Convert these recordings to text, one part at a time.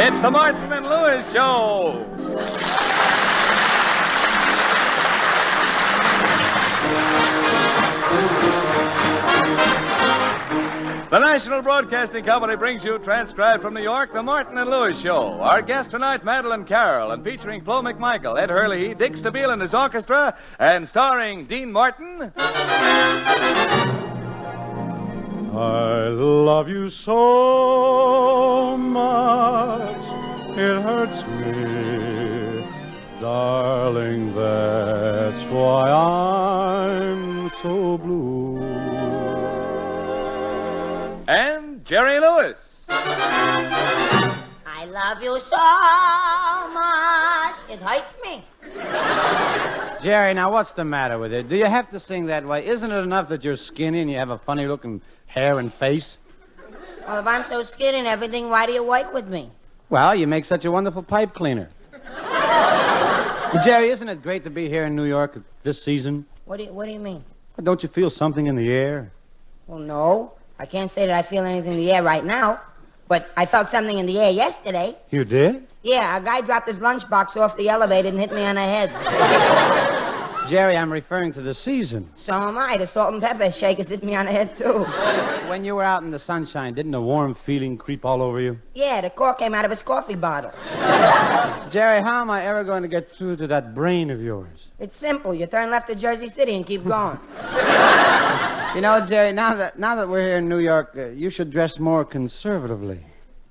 It's the Martin and Lewis Show. The National Broadcasting Company brings you, transcribed from New York, the Martin and Lewis Show. Our guest tonight, Madeleine Carroll, and featuring Flo McMichael, Ed Hurley, Dick Stabile and his orchestra, and starring Dean Martin. I love you so much, it hurts me, darling, that's why I'm so blue. And Jerry Lewis. I love you so much, it hurts me. Jerry, now what's the matter with it? Do you have to sing that way? Isn't it enough that you're skinny and you have a funny-looking hair and face? Well, if I'm so skinny and everything, why do you work with me? Well, you make such a wonderful pipe cleaner. Jerry, isn't it great to be here in New York this season? What do you mean? Well, don't you feel something in the air? Well, no. I can't say that I feel anything in the air right now, but I felt something in the air yesterday. You did? Yeah, a guy dropped his lunchbox off the elevator and hit me on the head. Jerry, I'm referring to the season. So am I. The salt and pepper shakers hit me on the head, too. When you were out in the sunshine, didn't a warm feeling creep all over you? Yeah, the cork came out of his coffee bottle. Jerry, how am I ever going to get through to that brain of yours? It's simple. You turn left to Jersey City and keep going. You know, Jerry, now that we're here in New York, you should dress more conservatively.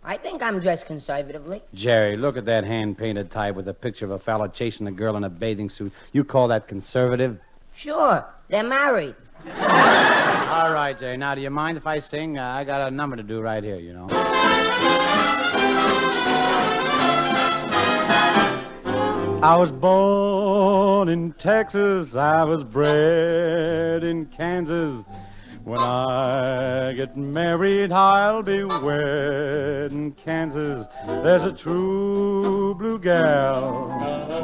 I think I'm dressed conservatively. Jerry, look at that hand-painted tie with a picture of a fella chasing a girl in a bathing suit. You call that conservative? Sure. They're married. All right, Jerry. Now, do you mind if I sing? I got a number to do right here, you know. I was born in Texas. I was bred in Kansas. When I get married, I'll be wed in Kansas. There's a true blue gal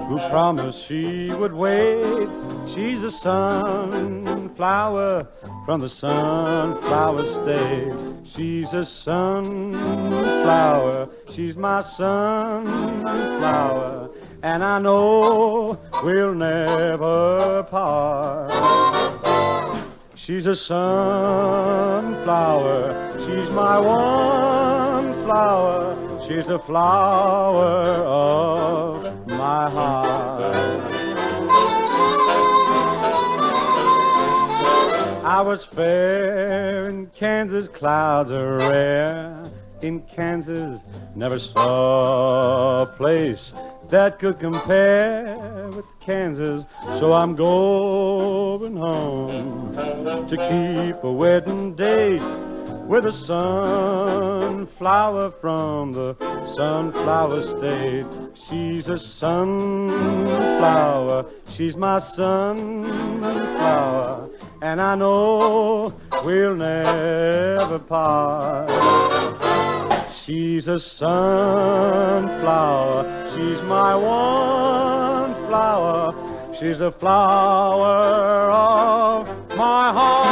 who promised she would wait. She's a sunflower from the sunflower state. She's a sunflower. She's my sunflower. And I know we'll never part. She's a sunflower, she's my one flower, she's the flower of my heart. I was fair in Kansas, clouds are rare. In Kansas, never saw a place that could compare with Kansas, so I'm going home to keep a wedding date with a sunflower from the sunflower state. She's a sunflower, she's my sunflower, and I know we'll never part. She's a sunflower, she's my one flower, she's the flower of my heart.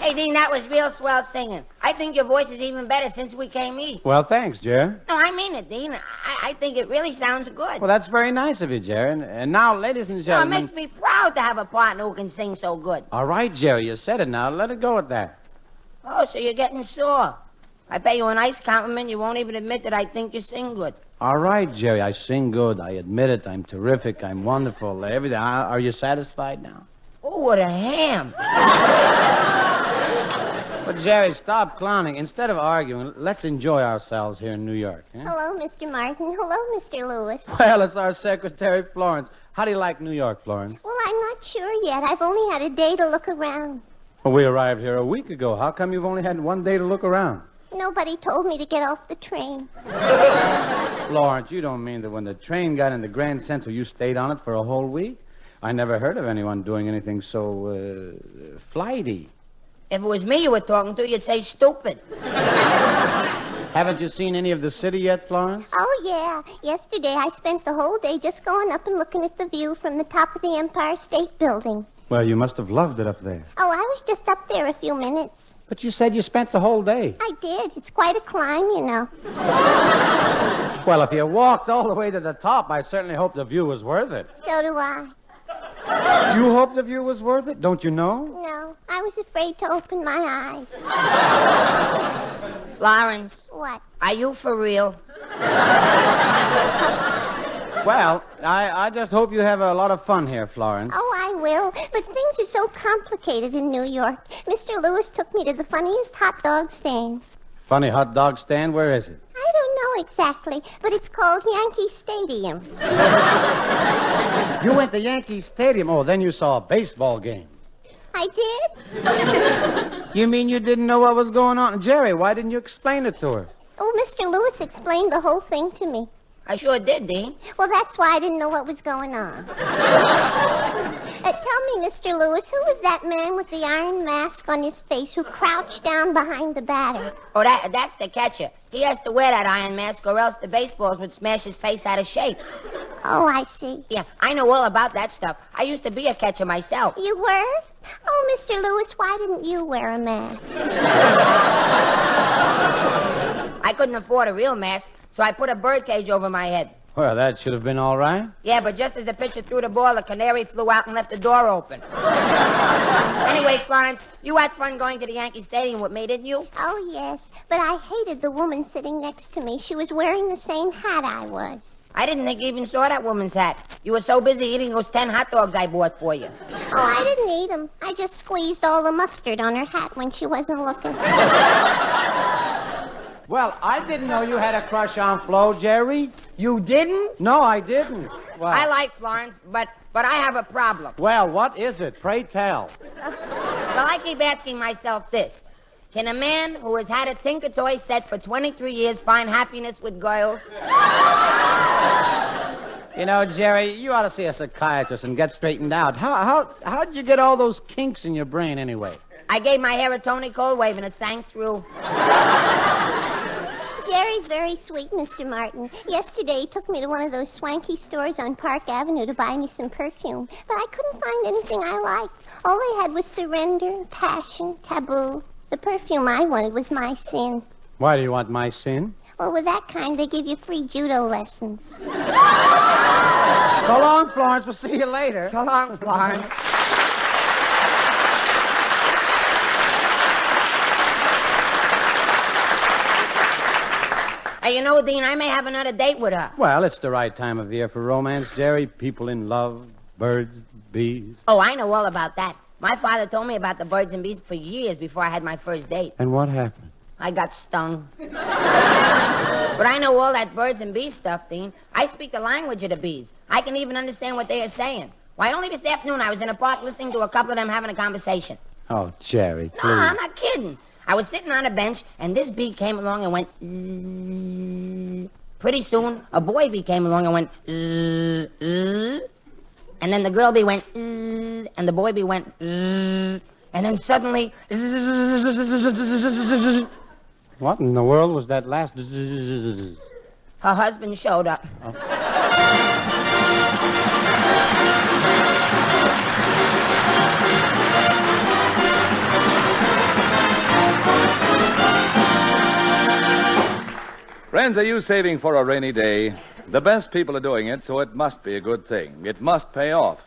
Hey, Dean, that was real swell singing. I think your voice is even better since we came east. Well, thanks, Jerry. No, I mean it, Dean. I think it really sounds good. Well, that's very nice of you, Jerry. And now, ladies and It gentlemen... makes me proud to have a partner who can sing so good. All right, Jerry, you said it now. Let it go at that. Oh, so you're getting sore. I pay you a nice compliment, you won't even admit that I think you sing good. All right, Jerry, I sing good. I admit it. I'm terrific. I'm wonderful. Everything. Are you satisfied now? Oh, what a ham. But, Jerry, stop clowning. Instead of arguing, let's enjoy ourselves here in New York. Eh? Hello, Mr. Martin. Hello, Mr. Lewis. Well, it's our secretary, Florence. How do you like New York, Florence? Well, I'm not sure yet. I've only had a day to look around. Well, we arrived here a week ago. How come you've only had one day to look around? Nobody told me to get off the train. Florence, you don't mean that when the train got into Grand Central, you stayed on it for a whole week? I never heard of anyone doing anything so, flighty. If it was me you were talking to, you'd say stupid. Haven't you seen any of the city yet, Florence? Oh, yeah. Yesterday I spent the whole day just going up and looking at the view from the top of the Empire State Building. Well, you must have loved it up there. Oh, I was just up there a few minutes. But you said you spent the whole day. I did. It's quite a climb, you know. Well, if you walked all the way to the top, I certainly hope the view was worth it. So do I. You hope the view was worth it? Don't you know? No, I was afraid to open my eyes. Florence, What? are you for real? Well, I just hope you have a lot of fun here, Florence. Oh, I will. But things are so complicated in New York. Mr. Lewis took me to the funniest hot dog stand. Funny hot dog stand? Where is it? I don't know exactly, but it's called Yankee Stadium. You went to Yankee Stadium. Oh, then you saw a baseball game. I did? You mean you didn't know what was going on? Jerry, why didn't you explain it to her? Oh, Mr. Lewis explained the whole thing to me. I sure did, Dean. Well, that's why I didn't know what was going on. Tell me, Mr. Lewis, who was that man with the iron mask on his face who crouched down behind the batter? Oh, that's the catcher. He has to wear that iron mask or else the baseballs would smash his face out of shape. Oh, I see. Yeah, I know all about that stuff. I used to be a catcher myself. You were? Oh, Mr. Lewis, why didn't you wear a mask? I couldn't afford a real mask, so I put a bird cage over my head. Well, that should have been all right. Yeah, but just as the pitcher threw the ball, the canary flew out and left the door open. Anyway, Florence, you had fun going to the Yankee Stadium with me, didn't you? Oh, yes, but I hated the woman sitting next to me. She was wearing the same hat I was. I didn't think you even saw that woman's hat. You were so busy eating those 10 hot dogs I bought for you. Oh, I didn't eat them. I just squeezed all the mustard on her hat when she wasn't looking. Well, I didn't know you had a crush on Flo, Jerry. You didn't? No, I didn't. Well, I like Florence, but I have a problem. Well, what is it? Pray tell. Well, I keep asking myself this. Can a man who has had a Tinker Toy set for 23 years find happiness with girls? You know, Jerry, you ought to see a psychiatrist and get straightened out. How'd you get all those kinks in your brain anyway? I gave my hair a Tony Cold wave and it sank through. Jerry's very sweet, Mr. Martin. Yesterday he took me to one of those swanky stores on Park Avenue to buy me some perfume. But I couldn't find anything I liked. All they had was surrender, passion, taboo. The perfume I wanted was My Sin. Why do you want My Sin? Well, with that kind, they give you free judo lessons. So long, Florence. We'll see you later. So long, Florence. Hey, you know, Dean, I may have another date with her. Well, it's the right time of year for romance, Jerry. People in love, birds, bees. Oh, I know all about that. My father told me about the birds and bees for years before I had my first date. And what happened? I got stung. But I know all that birds and bees stuff, Dean. I speak the language of the bees. I can even understand what they are saying. Why, only this afternoon I was in a park listening to a couple of them having a conversation. Oh, Jerry, please. No, I'm not kidding. I was sitting on a bench, and this bee came along and went zzz. Pretty soon, a boy bee came along and went zzz, zzz. And then the girl bee went zzz, and the boy bee went zzz. And then suddenly, zzz. What in the world was that last zzz? Her husband showed up. Oh. Friends, are you saving for a rainy day? The best people are doing it, so it must be a good thing. It must pay off,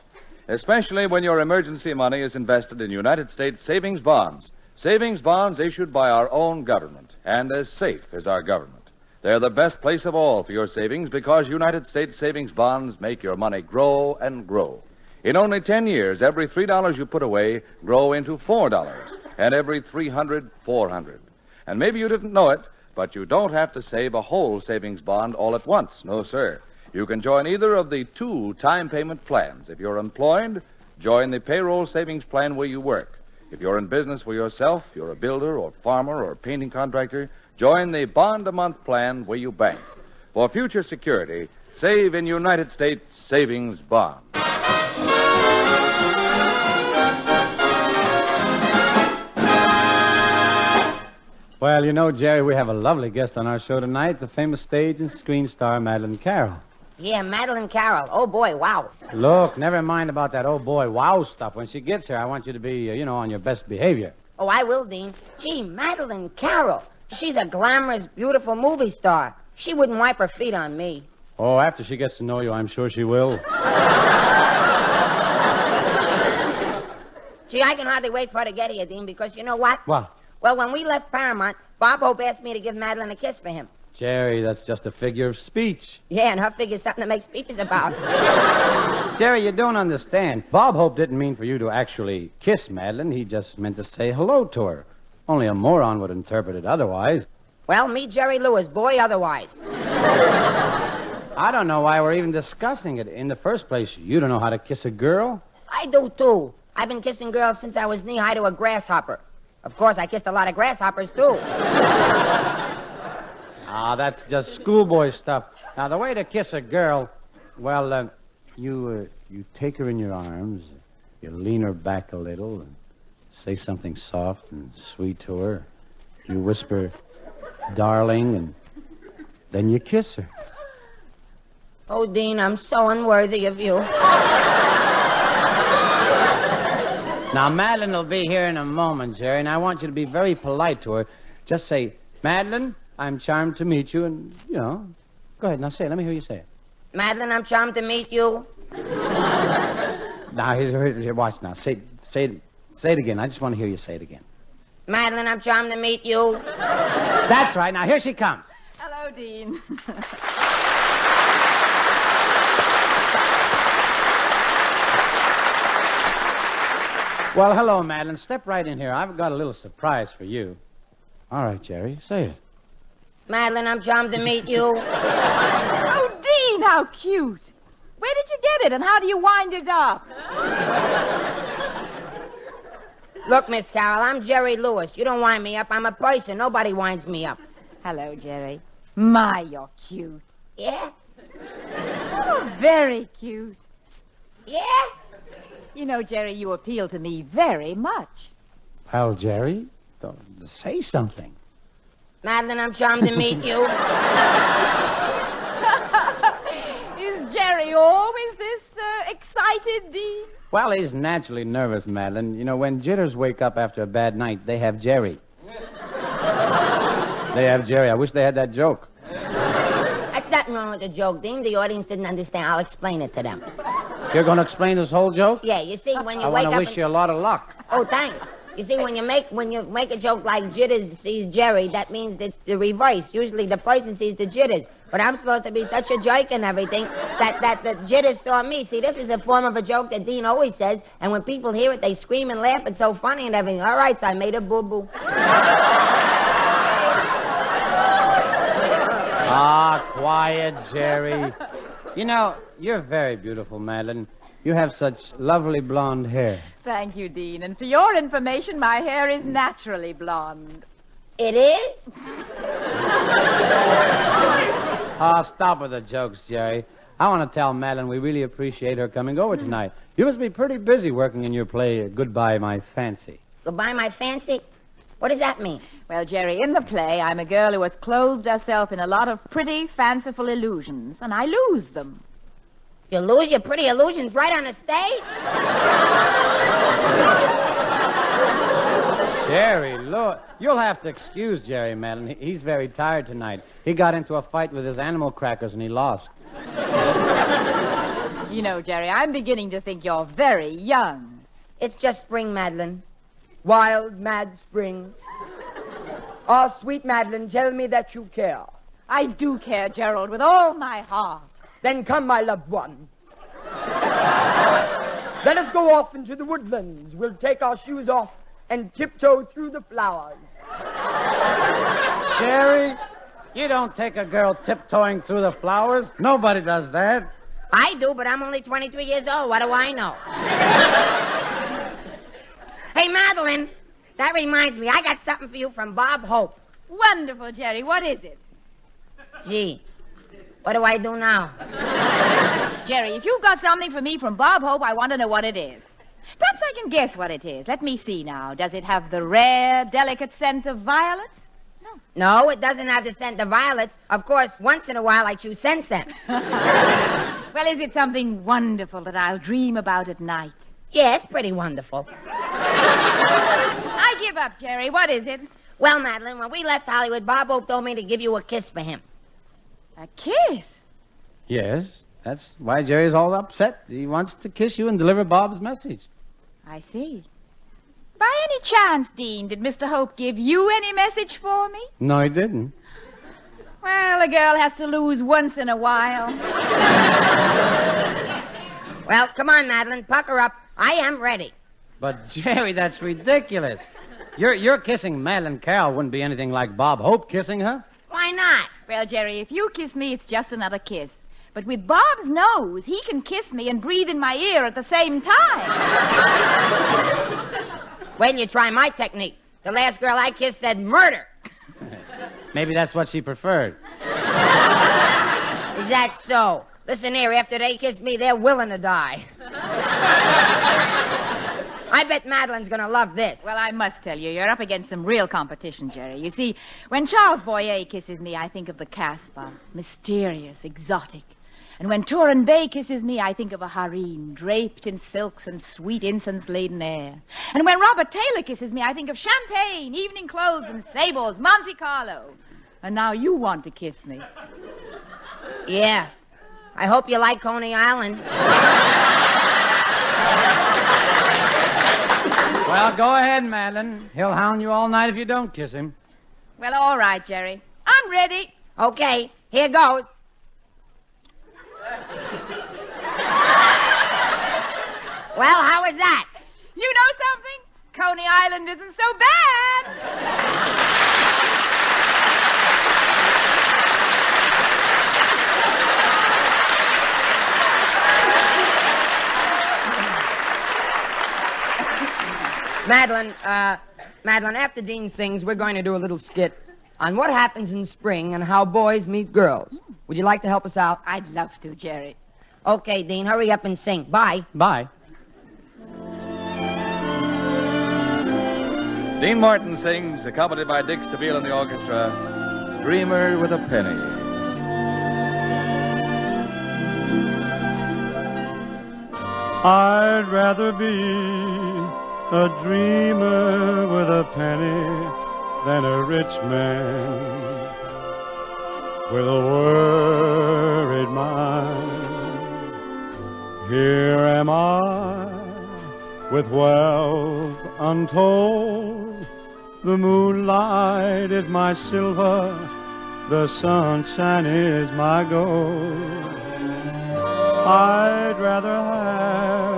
especially when your emergency money is invested in United States savings bonds. Savings bonds issued by our own government, and as safe as our government. They're the best place of all for your savings because United States savings bonds make your money grow and grow. In only 10 years, every $3 you put away grow into $4, and every $300, $400. And maybe you didn't know it, but you don't have to save a whole savings bond all at once. No, sir. You can join either of the 2 time payment plans. If you're employed, join the payroll savings plan where you work. If you're in business for yourself, you're a builder or farmer or painting contractor, join the bond-a-month plan where you bank. For future security, save in United States savings bonds. Well, you know, Jerry, we have a lovely guest on our show tonight, the famous stage and screen star Madeleine Carroll. Yeah, Madeleine Carroll. Oh, boy, wow. Look, never mind about that oh boy wow stuff. When she gets here, I want you to be, on your best behavior. Oh, I will, Dean. Gee, Madeleine Carroll. She's a glamorous, beautiful movie star. She wouldn't wipe her feet on me. Oh, after she gets to know you, I'm sure she will. Gee, I can hardly wait for her to get here, Dean, because you know what? What? Well, when we left Paramount, Bob Hope asked me to give Madeleine a kiss for him. Jerry, that's just a figure of speech. Yeah, and her figure's something to make speeches about. Jerry, you don't understand. Bob Hope didn't mean for you to actually kiss Madeleine. He just meant to say hello to her. Only a moron would interpret it otherwise. Well, me, Jerry Lewis, boy, otherwise. I don't know why we're even discussing it. In the first place, you don't know how to kiss a girl? I do, too. I've been kissing girls since I was knee-high to a grasshopper. Of course, I kissed a lot of grasshoppers, too. That's just schoolboy stuff. Now, the way to kiss a girl, well, you take her in your arms, you lean her back a little, and say something soft and sweet to her. You whisper, darling, and then you kiss her. Oh, Dean, I'm so unworthy of you. Now, Madeleine will be here in a moment, Jerry, and I want you to be very polite to her. Just say, Madeleine, I'm charmed to meet you, and, go ahead, now say it. Let me hear you say it. Madeleine, I'm charmed to meet you. Now, here, watch now. Say it again. I just want to hear you say it again. Madeleine, I'm charmed to meet you. That's right. Now, here she comes. Hello, Dean. Well, hello, Madeleine. Step right in here. I've got a little surprise for you. All right, Jerry, say it. Madeleine, I'm charmed to meet you. Oh, Dean, how cute. Where did you get it, and how do you wind it up? Look, Miss Carroll, I'm Jerry Lewis. You don't wind me up. I'm a person. Nobody winds me up. Hello, Jerry. My, you're cute. Yeah? Oh, very cute. Yeah? You know, Jerry, you appeal to me very much. Well, Jerry, say something. Madeleine, I'm charmed to meet you. Is Jerry always this excited, Dean? Well, he's naturally nervous, Madeleine. You know, when jitters wake up after a bad night, they have Jerry. They have Jerry. I wish they had that joke. That's nothing wrong with the joke, Dean. The audience didn't understand. I'll explain it to them. You're going to explain this whole joke? Yeah, you see, when you I wake want up... to wish you a lot of luck. Oh, thanks. You see, when you make a joke like Jitters sees Jerry, that means it's the reverse. Usually the person sees the Jitters. But I'm supposed to be such a jerk and everything that the Jitters saw me. See, this is a form of a joke that Dean always says, and when people hear it, they scream and laugh. It's so funny and everything. All right, so I made a boo-boo. Quiet, Jerry. You know, you're very beautiful, Madeleine. You have such lovely blonde hair. Thank you, Dean. And for your information, my hair is naturally blonde. It is? Stop with the jokes, Jerry. I want to tell Madeleine we really appreciate her coming over tonight. You must be pretty busy working in your play, Goodbye, My Fancy. Goodbye, my fancy? What does that mean? Well, Jerry, in the play, I'm a girl who has clothed herself in a lot of pretty, fanciful illusions, and I lose them. You lose your pretty illusions right on the stage? Jerry, look, you'll have to excuse Jerry, Madeleine. He's very tired tonight. He got into a fight with his animal crackers and he lost. You know, Jerry, I'm beginning to think you're very young. It's just spring, Madeleine. Wild, mad spring. Oh, sweet Madeleine, tell me that you care. I do care, Gerald, with all my heart. Then come, my loved one. Let us go off into the woodlands. We'll take our shoes off and tiptoe through the flowers. Jerry, you don't take a girl tiptoeing through the flowers. Nobody does that. I do, but I'm only 23 years old. What do I know? Hey, Madeleine, that reminds me. I got something for you from Bob Hope. Wonderful, Jerry. What is it? Gee, what do I do now? Jerry, if you've got something for me from Bob Hope, I want to know what it is. Perhaps I can guess what it is. Let me see now. Does it have the rare, delicate scent of violets? No, it doesn't have the scent of violets. Of course, once in a while I choose scent. Well, is it something wonderful that I'll dream about at night? Yeah, it's pretty wonderful. I give up, Jerry. What is it? Well, Madeline, when we left Hollywood, Bob Hope told me to give you a kiss for him. A kiss? Yes, that's why Jerry's all upset. He wants to kiss you and deliver Bob's message. I see. By any chance, Dean, did Mr. Hope give you any message for me? No, he didn't. Well, a girl has to lose once in a while. Well, come on, Madeline, pucker up. I am ready. But, Jerry, that's ridiculous. Your kissing Madeleine Carroll wouldn't be anything like Bob Hope kissing her. Why not? Well, Jerry, if you kiss me, it's just another kiss. But with Bob's nose, he can kiss me and breathe in my ear at the same time. Wait till you try my technique. The last girl I kissed said murder. Maybe that's what she preferred. Is that so? Listen here, after they kiss me, they're willing to die. I bet Madeline's gonna love this. Well, I must tell you, you're up against some real competition, Jerry. You see, when Charles Boyer kisses me, I think of the Casbah, mysterious, exotic. And when Turin Bay kisses me, I think of a harem, draped in silks and sweet incense-laden air. And when Robert Taylor kisses me, I think of champagne, evening clothes, and sables, Monte Carlo. And now you want to kiss me. Yeah. I hope you like Coney Island. Well, go ahead, Madeline. He'll hound you all night if you don't kiss him. Well, all right, Jerry. I'm ready. Okay, here goes. Well, how was that? You know something? Coney Island isn't so bad. Madeline, after Dean sings, we're going to do a little skit on what happens in spring and how boys meet girls. Would you like to help us out? I'd love to, Jerry. Okay, Dean, hurry up and sing. Bye. Bye. Dean Martin sings, accompanied by Dick Stabile and the orchestra, Dreamer with a Penny. I'd rather be a dreamer with a penny than a rich man with a worried mind. Here am I with wealth untold. The moonlight is my silver, the sunshine is my gold. I'd rather have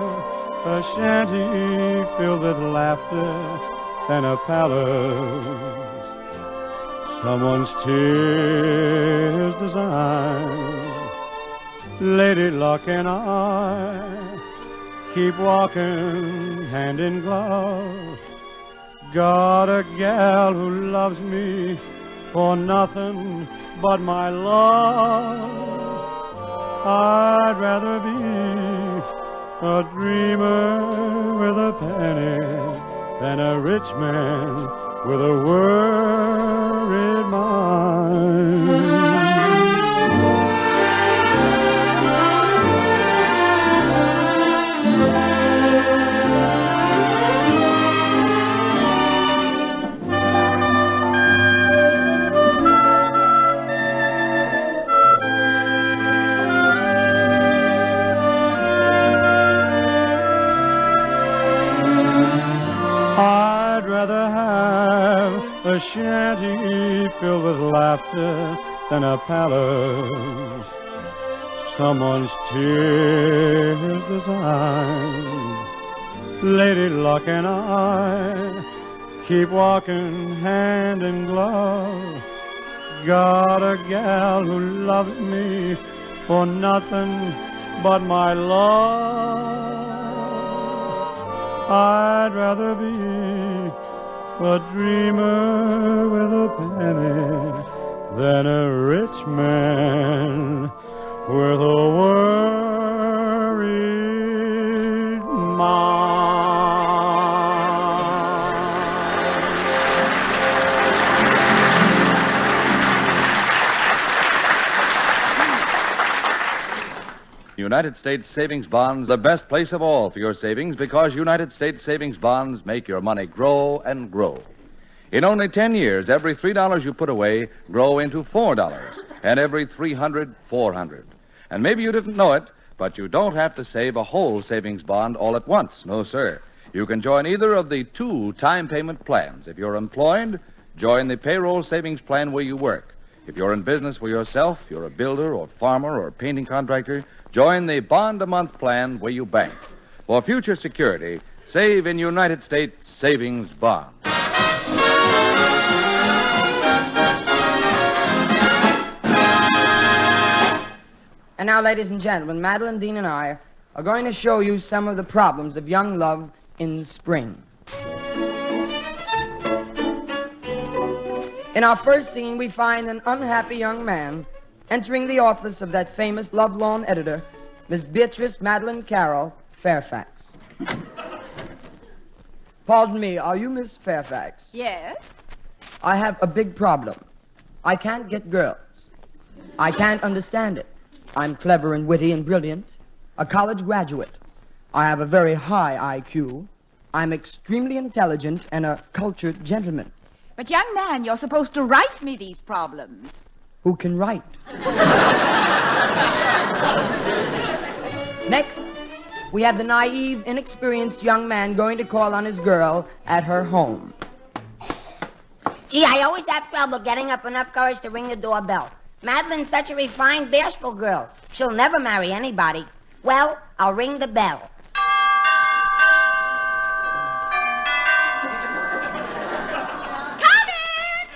a shanty filled with laughter than a palace someone's tears design. Lady Luck and I keep walking hand in glove. Got a gal who loves me for nothing but my love. I'd rather be a dreamer with a penny than a rich man with a worried mind. I'd rather have a shanty filled with laughter than a palace someone's tears design. Lady Luck and I keep walking hand in glove. Got a gal who loves me for nothing but my love. I'd rather be a dreamer with a penny than a rich man with a worried mind. United States Savings Bonds, the best place of all for your savings because United States Savings Bonds make your money grow and grow. In only 10 years, every $3 you put away grow into $4, and every 300, 400. And maybe you didn't know it, but you don't have to save a whole savings bond all at once. No, sir. You can join either of the 2 time payment plans. If you're employed, join the payroll savings plan where you work. If you're in business for yourself, you're a builder or farmer or painting contractor, join the bond-a-month plan where you bank. For future security, save in United States Savings Bonds. And now, ladies and gentlemen, Madeline, Dean, and I are going to show you some of the problems of young love in spring. In our first scene, we find an unhappy young man entering the office of that famous love-lorn editor, Miss Beatrice Madeleine Carroll, Fairfax. Pardon me, are you Miss Fairfax? Yes? I have a big problem. I can't get girls. I can't understand it. I'm clever and witty and brilliant, a college graduate. I have a very high IQ. I'm extremely intelligent and a cultured gentleman. But, young man, you're supposed to write me these problems. Who can write? Next, we have the naive, inexperienced young man going to call on his girl at her home. Gee, I always have trouble getting up enough courage to ring the doorbell. Madeline's such a refined, bashful girl. She'll never marry anybody. Well, I'll ring the bell. Come in!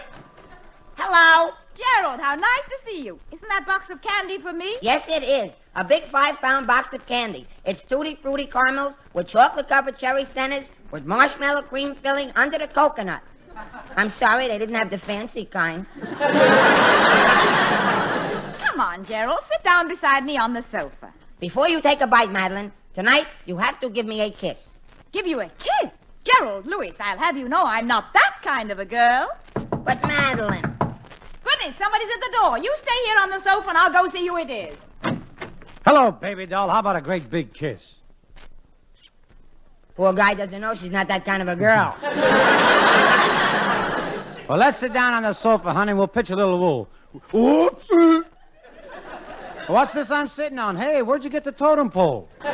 Hello? Gerald, how nice to see you. Isn't that box of candy for me? Yes, it is. A big 5-pound box of candy. It's tutti frutti caramels with chocolate-covered cherry centers with marshmallow cream filling under the coconut. I'm sorry they didn't have the fancy kind. Come on, Gerald. Sit down beside me on the sofa. Before you take a bite, Madeline, tonight you have to give me a kiss. Give you a kiss? Gerald Lewis, I'll have you know I'm not that kind of a girl. But, Madeline... Goodness, somebody's at the door. You stay here on the sofa and I'll go see who it is. Hello, baby doll. How about a great big kiss? Poor guy doesn't know she's not that kind of a girl. Well, let's sit down on the sofa, honey. We'll pitch a little wool. Whoops. What's this I'm sitting on? Hey, where'd you get the totem pole? Hey,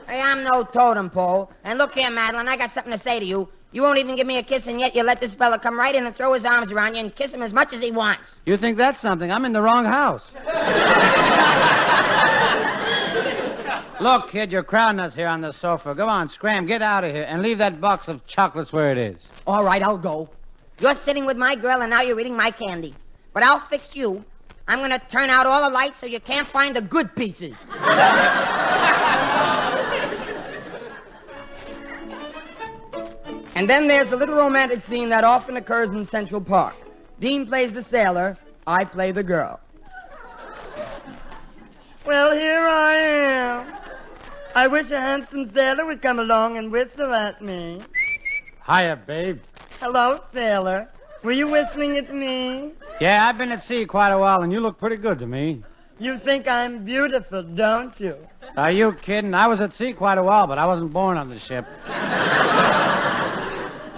I'm no totem pole. And look here, Madeline, I got something to say to you. You won't even give me a kiss, and yet you let this fella come right in and throw his arms around you and kiss him as much as he wants. You think that's something? I'm in the wrong house. Look, kid, you're crowding us here on the sofa. Go on, scram, get out of here, and leave that box of chocolates where it is. All right, I'll go. You're sitting with my girl, and now you're eating my candy. But I'll fix you. I'm going to turn out all the lights so you can't find the good pieces. And then there's the little romantic scene that often occurs in Central Park. Dean plays the sailor, I play the girl. Well, here I am. I wish a handsome sailor would come along and whistle at me. Hiya, babe. Hello, sailor. Were you whistling at me? Yeah, I've been at sea quite a while, and you look pretty good to me. You think I'm beautiful, don't you? Are you kidding? I was at sea quite a while, but I wasn't born on the ship.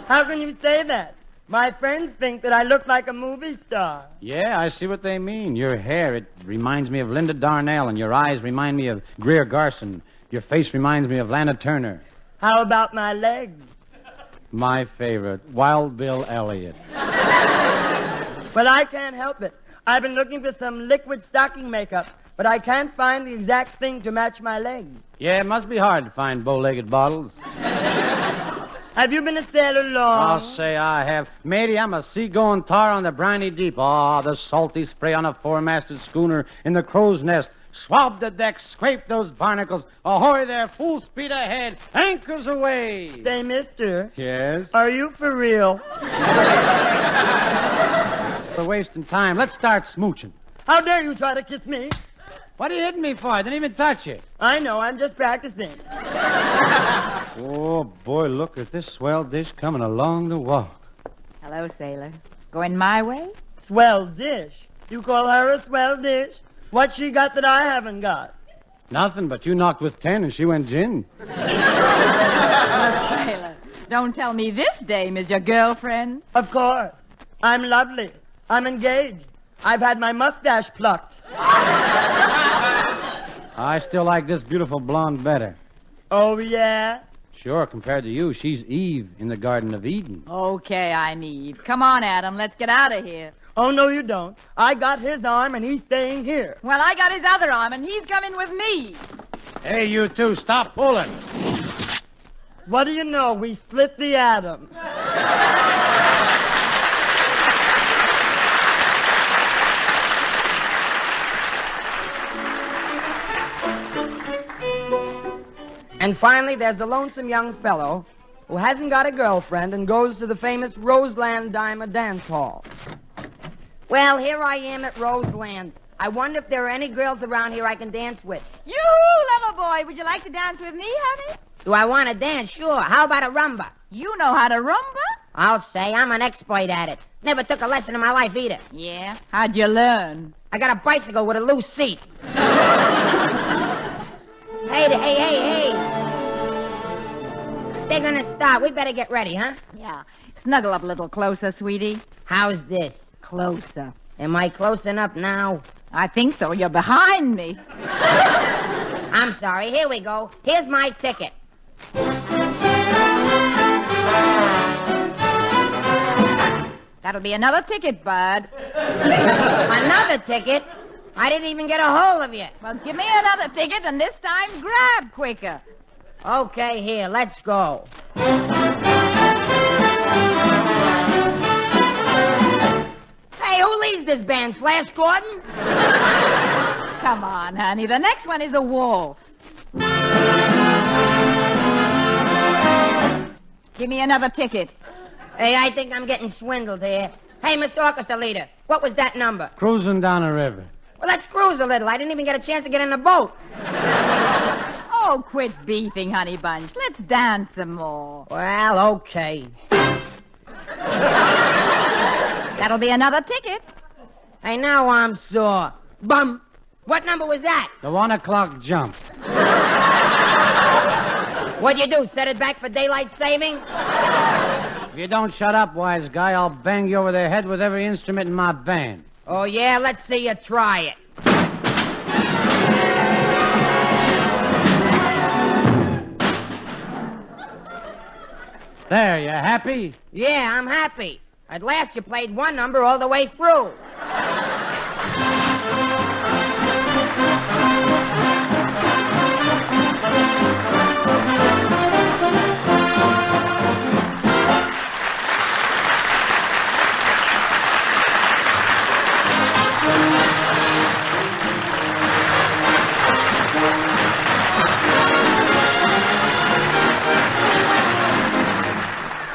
How can you say that? My friends think that I look like a movie star. Yeah, I see what they mean. Your hair, it reminds me of Linda Darnell, and your eyes remind me of Greer Garson. Your face reminds me of Lana Turner. How about my legs? My favorite, Wild Bill Elliott. Well, I can't help it. I've been looking for some liquid stocking makeup, but I can't find the exact thing to match my legs. Yeah, it must be hard to find bow-legged bottles. Have you been a sailor long? I'll say I have. Matey, I'm a sea-going tar on the briny deep. Ah, the salty spray on a four-masted schooner in the crow's nest. Swab the deck, scrape those barnacles. Ahoy there, full speed ahead. Anchors away. Say, mister. Yes? Are you for real? We're wasting time. Let's start smooching. How dare you try to kiss me? What are you hitting me for? I didn't even touch you. I know, I'm just practicing. Oh, boy, look at this swell dish coming along the walk. Hello, sailor. Going my way? Swell dish? You call her a swell dish? What she got that I haven't got? Nothing, but you knocked with 10 and she went gin. Sailor, don't tell me this dame is your girlfriend. Of course. I'm lovely. I'm engaged. I've had my mustache plucked. I still like this beautiful blonde better. Oh, yeah? Sure, compared to you, she's Eve in the Garden of Eden. Okay, I'm Eve. Come on, Adam, let's get out of here. Oh, no, you don't. I got his arm, and he's staying here. Well, I got his other arm, and he's coming with me. Hey, you two, stop pulling. What do you know? We split the atom. And finally, there's the lonesome young fellow who hasn't got a girlfriend and goes to the famous Roseland Dime Dance Hall. Well, here I am at Roseland. I wonder if there are any girls around here I can dance with. Yoo-hoo, lover boy. Would you like to dance with me, honey? Do I want to dance? Sure. How about a rumba? You know how to rumba? I'll say. I'm an expert at it. Never took a lesson in my life either. Yeah? How'd you learn? I got a bicycle with a loose seat. Hey. They're gonna start. We better get ready, huh? Yeah. Snuggle up a little closer, sweetie. How's this? Closer. Am I close enough now? I think so. You're behind me. I'm sorry. Here we go. Here's my ticket. That'll be another ticket, bud. Another ticket? I didn't even get a hold of you. Well, give me another ticket, and this time grab quicker. Okay, here. Let's go. Hey, who leads this band? Flash Gordon? Come on, honey. The next one is a waltz. Give me another ticket. Hey, I think I'm getting swindled here. Hey, Mr. Orchestra Leader, what was that number? Cruising down a river. Well, let's cruise a little. I didn't even get a chance to get in the boat. Oh, quit beefing, honey bunch. Let's dance some more. Well, okay. That'll be another ticket. Hey, now I'm sore. Bum. What number was that? The 1 o'clock jump. What'd you do, set it back for daylight saving? If you don't shut up, wise guy, I'll bang you over the head with every instrument in my band. Oh, yeah? Let's see you try it. There, you happy? Yeah, I'm happy. At last you played one number all the way through.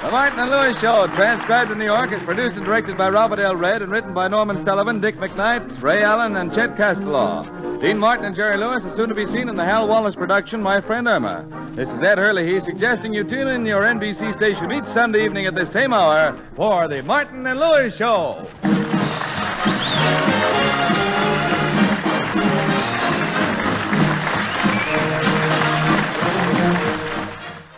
The Martin and Lewis Show, transcribed in New York, is produced and directed by Robert L. Red and written by Norman Sullivan, Dick McKnight, Ray Allen, and Chet Castellaw. Dean Martin and Jerry Lewis are soon to be seen in the Hal Wallace production, My Friend Irma. This is Ed Hurley suggesting you tune in your NBC station each Sunday evening at the same hour for the Martin and Lewis Show.